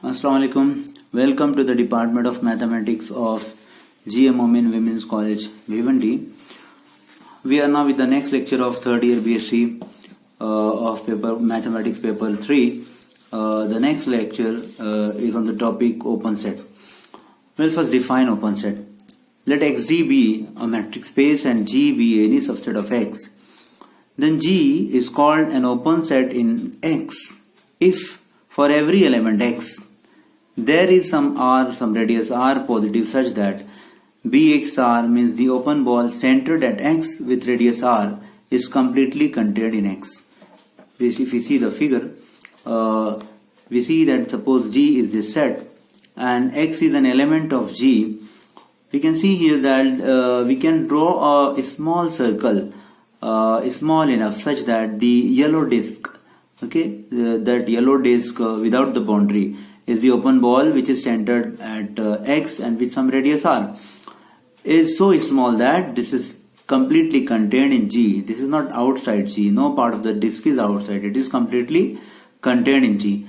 Assalamu alaikum. Welcome to the Department of Mathematics of GM Momin Women's College, Bhiwandi. We are now with the next lecture of third year BSc of paper Mathematics paper 3. The next lecture is on the topic open set. We'll first define open set. Let XD be a metric space and G be any subset of X. Then G is called an open set in X if for every element X there is some R, some radius R positive such that BXR means the open ball centered at X with radius R is completely contained in X. If we see the figure, we see that suppose G is this set and X is an element of G. We can see here that we can draw a small circle, small enough such that the yellow disk, that yellow disk without the boundary is the open ball which is centered at X and with some radius R is so small that this is completely contained in G. This is not outside G. No part of the disk is outside. It is completely contained in G.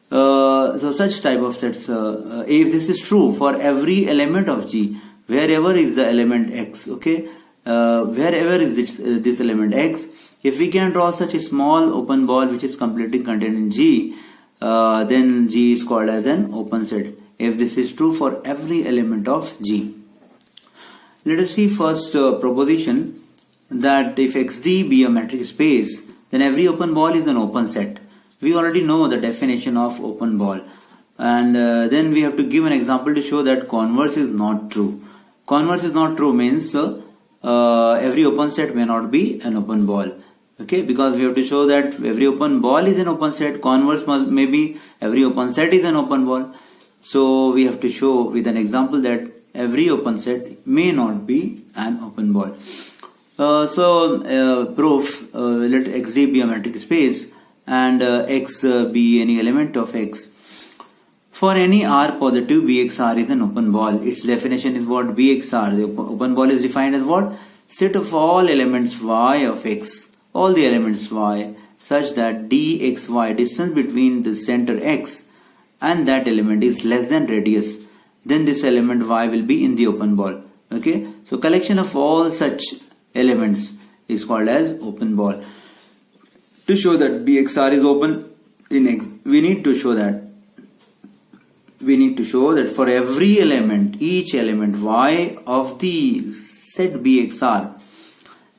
So such type of sets, if this is true for every element of G, wherever is the element X, wherever is this element X, if we can draw such a small open ball which is completely contained in G, then G is called as an open set. If this is true for every element of G. Let us see first proposition that if XD be a metric space, then every open ball is an open set. We already know the definition of open ball, and then we have to give an example to show that converse is not true. Converse is not true means every open set may not be an open ball. Because we have to show that every open ball is an open set, converse maybe every open set is an open ball. So we have to show with an example that every open set may not be an open ball. Proof, let XD be a metric space and X be any element of X. For any R positive, BXR is an open ball. Its definition is what? BXR. The open ball is defined as what? Set of all elements Y of X. All the elements Y such that dxy, distance between the center X and that element, is less than radius, then this element Y will be in the open ball. So collection of all such elements is called as open ball. To show that BXR is open in X, we need to show that for every element, each element Y of the set BXR,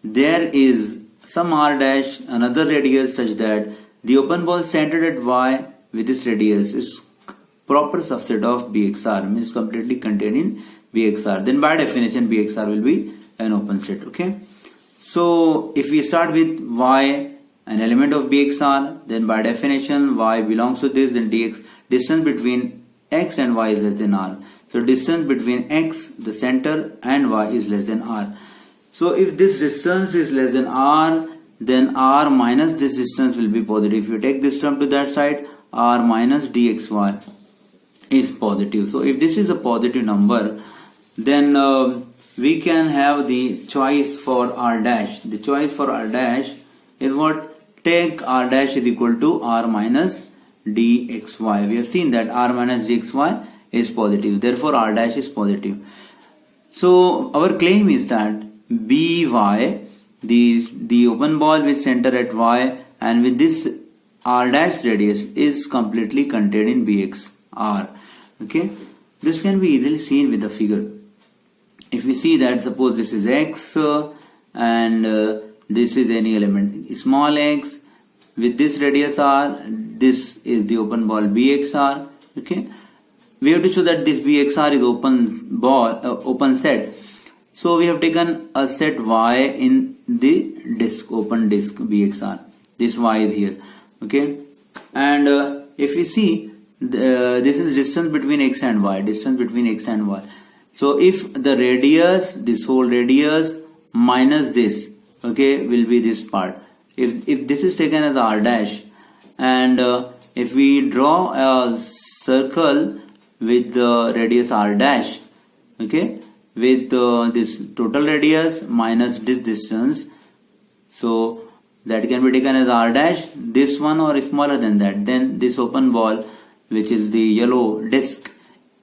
there is some R dash, another radius such that the open ball centered at Y with this radius is proper subset of BXR, means completely contained in BXR. Then by definition BXR will be an open set. So if we start with Y, an element of BXR, then by definition Y belongs to this, then distance between X and Y is less than R. So distance between X, the center, and Y is less than R. So if this distance is less than R, then R minus this distance will be positive. If you take this term to that side, R minus dxy is positive. So if this is a positive number, then we can have the choice for R dash. The choice for R dash is what? Take R dash is equal to R minus dxy. We have seen that R minus dxy is positive. Therefore R dash is positive. So our claim is that BY, the open ball with center at Y and with this R dash radius, is completely contained in BXR. This can be easily seen with the figure. If we see that suppose this is X and this is any element small x with this radius R, this is the open ball BXR. We have to show that this BXR is open set. So we have taken a set Y in the disk, open disk BXR. This Y is here. And if we see, this is distance between X and Y, So if the radius, this whole radius minus this, will be this part. If this is taken as R dash, and if we draw a circle with the radius R dash, with this total radius minus this distance, so that can be taken as R dash, this one or smaller than that, then this open ball which is the yellow disk,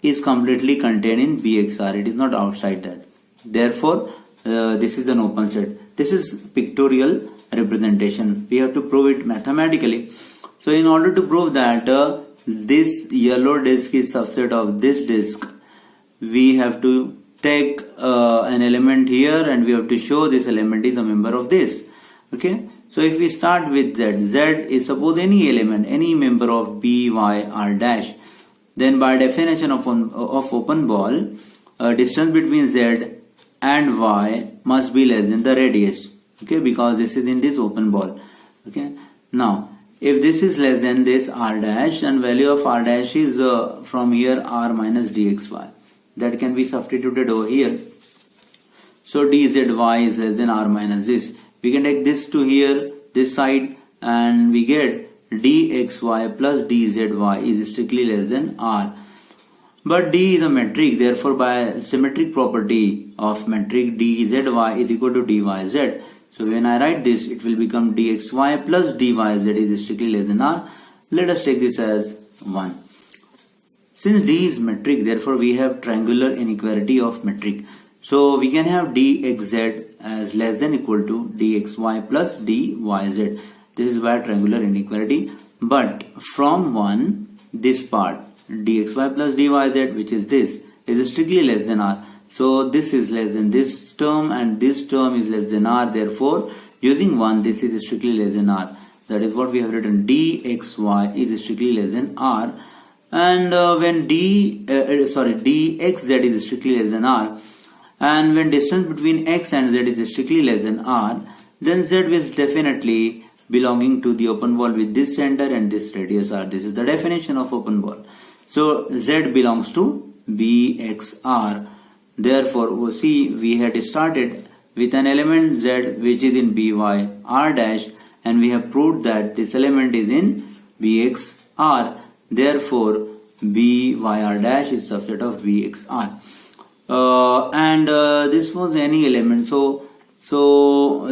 is completely contained in BXR. It is not outside that. Therefore, this is an open set. This is pictorial representation. We have to prove it mathematically. So in order to prove that this yellow disk is subset of this disk, we have to take an element here and we have to show this element is a member of this. Okay. So if we start with Z, Z is suppose any element, any member of B, Y, R dash, then by definition of open ball, distance between Z and Y must be less than the radius. Okay, because this is in this open ball. Okay. Now, if this is less than this R dash, and value of R dash is from here R minus dxy. That can be substituted over here. So dzy is less than R minus this. We can take this to here, this side, and we get dxy plus dzy is strictly less than R. But D is a metric, therefore by symmetric property of metric dzy is equal to dyz. So when I write this, it will become dxy plus dyz is strictly less than R. Let us take this as 1. Since D is metric, therefore we have triangular inequality of metric. So we can have dxz as less than equal to dxy plus dyz. This is by triangular inequality. But from 1, this part dxy plus dyz, which is this, is strictly less than R. So this is less than this term and this term is less than R. Therefore, using 1, this is strictly less than R. That is what we have written. dxy is strictly less than R. And when dxz is strictly less than R, and when distance between x and z is strictly less than R, then z is definitely belonging to the open ball with this center and this radius R. This is the definition of open ball. So z belongs to BXR. Therefore, see, we had started with an element z which is in BY R dash, and we have proved that this element is in BXR. Therefore, BYR dash is subset of BXR. This was any element. So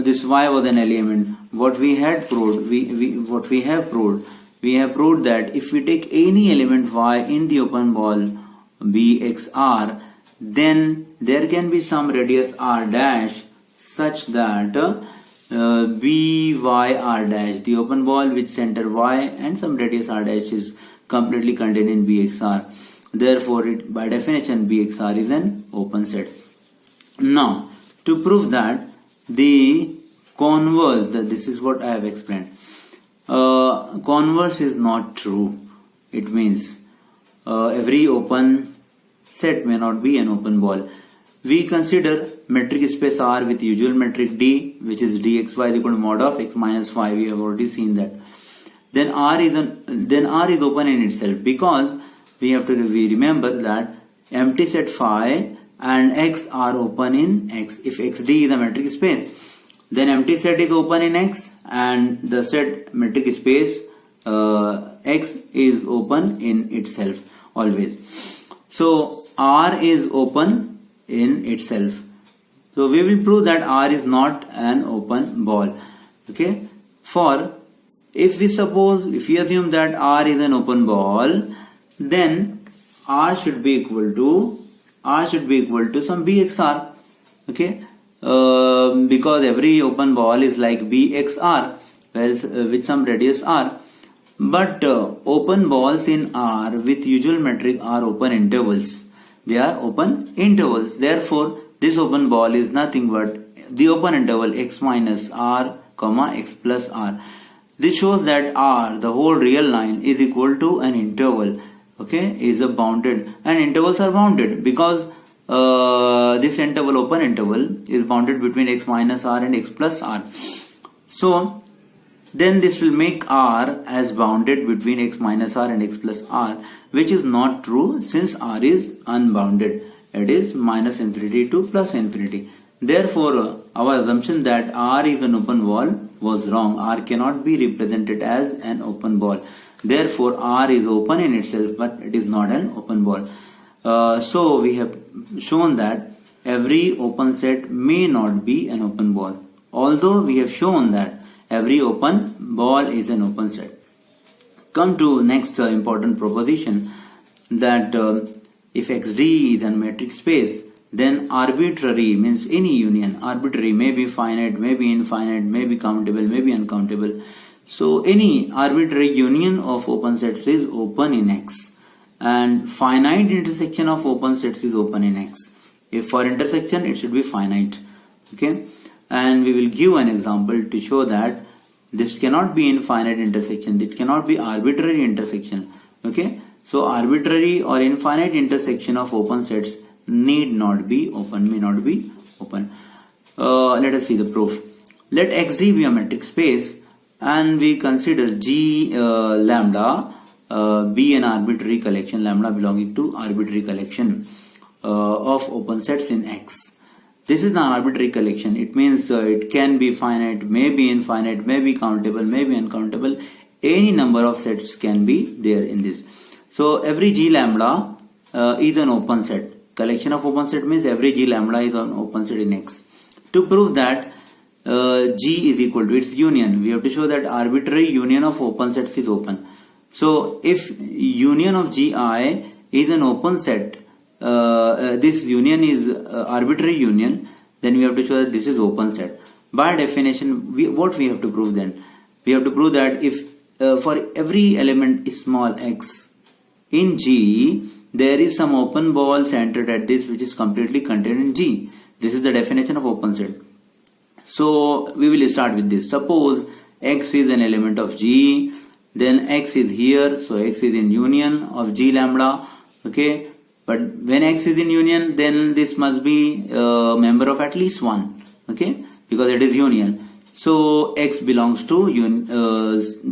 this Y was an element. What we had proved, we have proved that if we take any element Y in the open ball BXR, then there can be some radius R dash such that BYR dash, the open ball with center Y and some radius R dash, is completely contained in BXR. Therefore, by definition, BXR is an open set. Now, to prove that the converse, this is what I have explained. Converse is not true. It means every open set may not be an open ball. We consider metric space R with usual metric D, which is dxy is equal to mod of x minus 5. We have already seen that. Then R is open in itself, because we have to remember that empty set phi and X are open in X. If XD is a metric space, then empty set is open in X and the set metric space X is open in itself always. So R is open in itself. So we will prove that R is not an open ball. Okay. For if we assume that R is an open ball, then R should be equal to some BXR. Okay. Because every open ball is like BXR, with some radius R. But open balls in R with usual metric are open intervals. They are open intervals. Therefore, this open ball is nothing but the open interval x minus R, x plus R. This shows that R, the whole real line, is equal to an interval. Okay, is a bounded, and intervals are bounded because this interval, open interval, is bounded between x minus R and x plus R. So then this will make R as bounded between x minus R and x plus R, which is not true since R is unbounded. It is minus infinity to plus infinity. Therefore, our assumption that R is an open ball was wrong. R cannot be represented as an open ball. Therefore, R is open in itself, but it is not an open ball. So we have shown that every open set may not be an open ball, although we have shown that every open ball is an open set. come to next important proposition that if XD is a metric space, then arbitrary means any union. Arbitrary may be finite, may be infinite, may be countable, may be uncountable. So any arbitrary union of open sets is open in X, and finite intersection of open sets is open in X. If for intersection it should be finite. Okay, and we will give an example to show that this cannot be infinite intersection, it cannot be arbitrary intersection. Okay, so arbitrary or infinite intersection of open sets need not be open, may not be open. Let us see the proof. Let XD be a metric space, and we consider G lambda be an arbitrary collection, lambda belonging to arbitrary collection of open sets in X. This is an arbitrary collection. It means it can be finite, may be infinite, may be countable, may be uncountable. Any number of sets can be there in this. So every G lambda is an open set. Collection of open set means every G lambda is an open set in X. To prove that G is equal to its union, we have to show that arbitrary union of open sets is open. So if union of Gi is an open set, this union is arbitrary union, then we have to show that this is open set. By definition, what we have to prove then? We have to prove that if for every element small x in G, there is some open ball centered at this which is completely contained in G. This is the definition of open set. So we will start with this. Suppose X is an element of G, then X is here, so X is in union of G lambda. Okay, but when X is in union, then this must be a member of at least one. Okay, because it is union. So X belongs to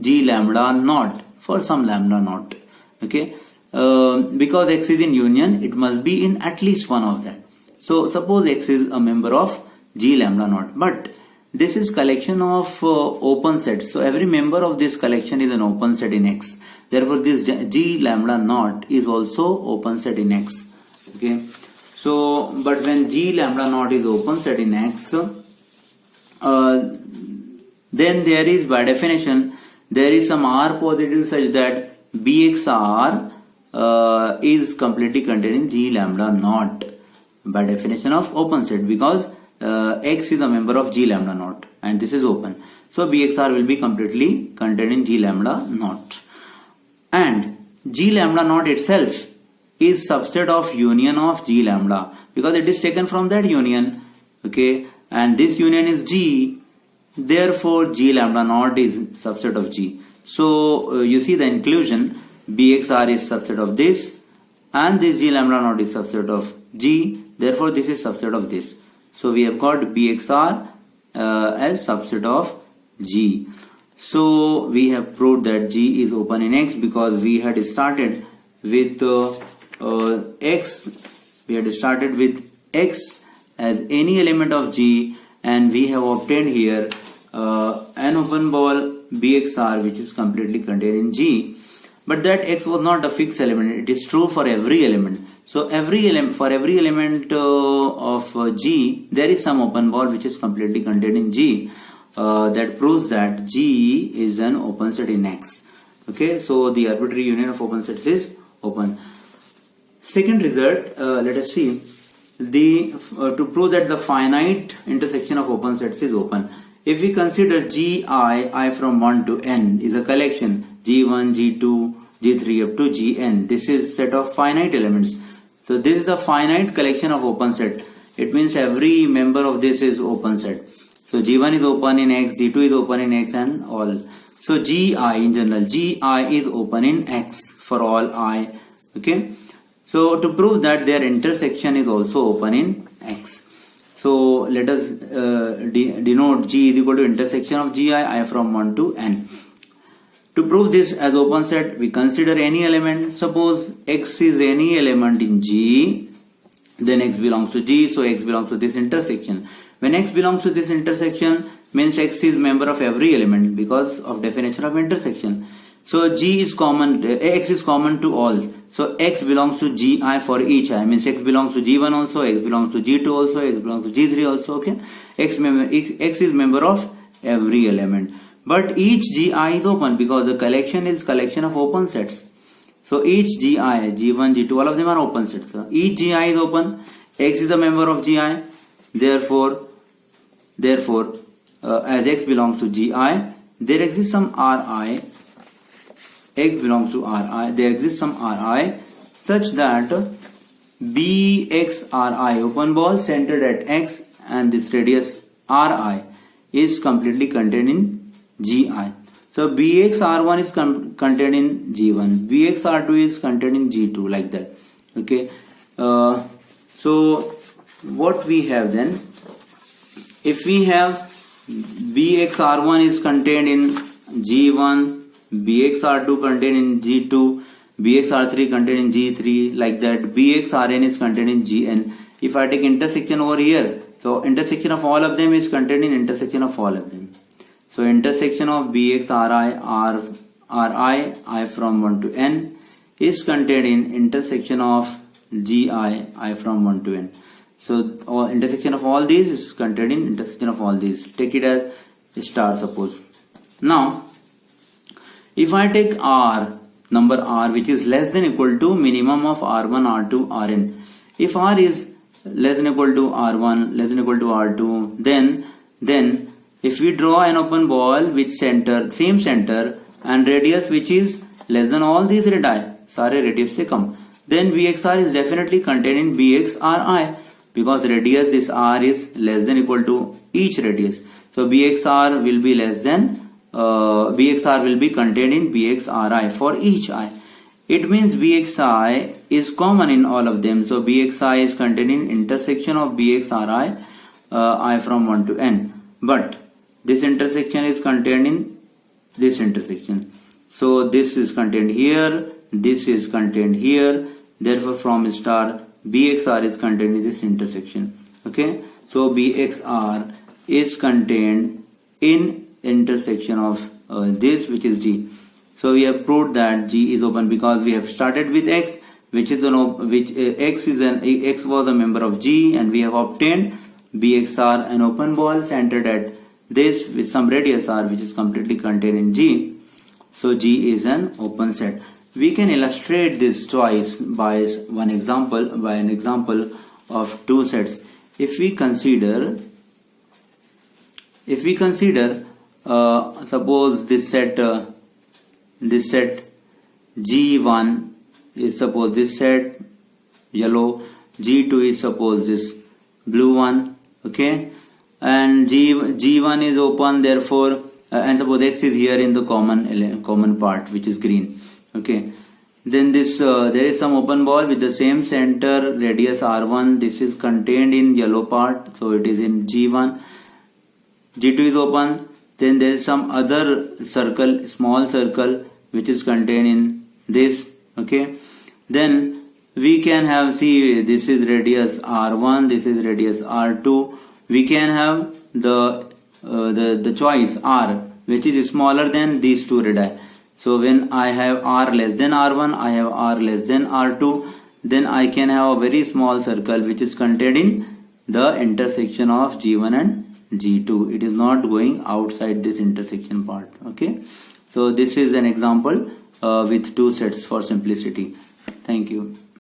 G lambda naught for some lambda naught. Okay. Because X is in union, it must be in at least one of them. So suppose X is a member of G lambda naught, but this is collection of open sets. So every member of this collection is an open set in X. Therefore, this G lambda naught is also open set in X. Okay. So, but when G lambda naught is open set in X, then there is, by definition, there is some R positive such that BXR is completely contained in G lambda naught by definition of open set, because X is a member of G lambda naught and this is open. So BXR will be completely contained in G lambda naught. And G lambda naught itself is subset of union of G lambda, because it is taken from that union. Okay, and this union is G, therefore G lambda naught is subset of G. So you see the inclusion. BXR is subset of this, and this G lambda naught is subset of G, therefore this is subset of this. So we have got BXR as subset of G. So we have proved that G is open in X, because we had started with X. We had started with X as any element of G, and we have obtained here an open ball BXR which is completely contained in G. But that X was not a fixed element. It is true for every element. So for every element of G, there is some open ball which is completely contained in G. That proves that G is an open set in X. Okay, so the arbitrary union of open sets is open. Second result, let us see. To prove that the finite intersection of open sets is open. If we consider Gi, I from 1 to n is a collection, G1, G2, G3 up to Gn. This is set of finite elements. So this is a finite collection of open set. It means every member of this is open set. So G1 is open in X, G2 is open in X, and all. So Gi in general, Gi is open in X for all I. Okay. So to prove that their intersection is also open in X. So let us denote G is equal to intersection of Gi, I from 1 to n. To prove this as open set, we consider any element. Suppose X is any element in G, then X belongs to G, so X belongs to this intersection. When X belongs to this intersection, means X is member of every element because of definition of intersection. So G is common, X is common to all. So X belongs to Gi for each I. Means X belongs to G1 also, X belongs to G2 also, X belongs to G3 also. Okay, X is member of every element. but each GI is open because the collection is collection of open sets. So each GI, G1, G2, all of them are open sets. So each GI is open. X is a member of GI. Therefore, as X belongs to GI, there exists some Ri. X belongs to Ri. There exists some Ri such that BXRI open ball centered at X and this radius Ri is completely contained in GI. So BXR1 is contained in G1, BXR2 is contained in G2, like that. Okay. So what we have then? If we have BXR1 is contained in G1, BXR2 contained in G2, BXR3 contained in G3, like that. BXRN is contained in Gn. If I take intersection over here, so intersection of all of them is contained in intersection of all of them. So intersection of BXRI, Ri, I from 1 to n is contained in intersection of GI, I from 1 to n. So intersection of all these is contained in intersection of all these. Take it as star, suppose. Now, if I take R, number R, which is less than equal to minimum of R1, R2, Rn. If R is less than equal to R1, less than equal to R2, then if we draw an open ball with center, same center and radius which is less than all these radii, सारे radius से कम, then BXR is definitely contained in BXRI because radius this R is less than equal to each radius. So BXR will be less than BXR will be contained in BXRI for each I. It means BXI is common in all of them. So BXI is contained in intersection of BXRI, I from 1 to n. But this intersection is contained in this intersection. So this is contained here, this is contained here. Therefore from star, BXR is contained in this intersection. Okay. So BXR is contained in intersection of this, which is G. So we have proved that G is open because we have started with X, which is X was a member of G, and we have obtained BXR, an open ball centered at this with some radius R, which is completely contained in G. So G is an open set. We can illustrate this twice by an example of two sets. If we consider suppose this set G1 is suppose this set yellow, G2 is suppose this blue one, okay, and G1 is open, therefore and suppose X is here in the common part, which is green, okay. Then this there is some open ball with the same center, radius R1. This is contained in yellow part, so it is in G1. G2 is open. Then there is some other circle, small circle, which is contained in this, okay. Then we can have, see, this is radius R1, this is radius R2. We can have the choice R, which is smaller than these two radii. So when I have R less than R1, I have R less than R2, then I can have a very small circle which is contained in the intersection of G1 and G2. It is not going outside this intersection part, okay. So this is an example with two sets for simplicity. Thank you.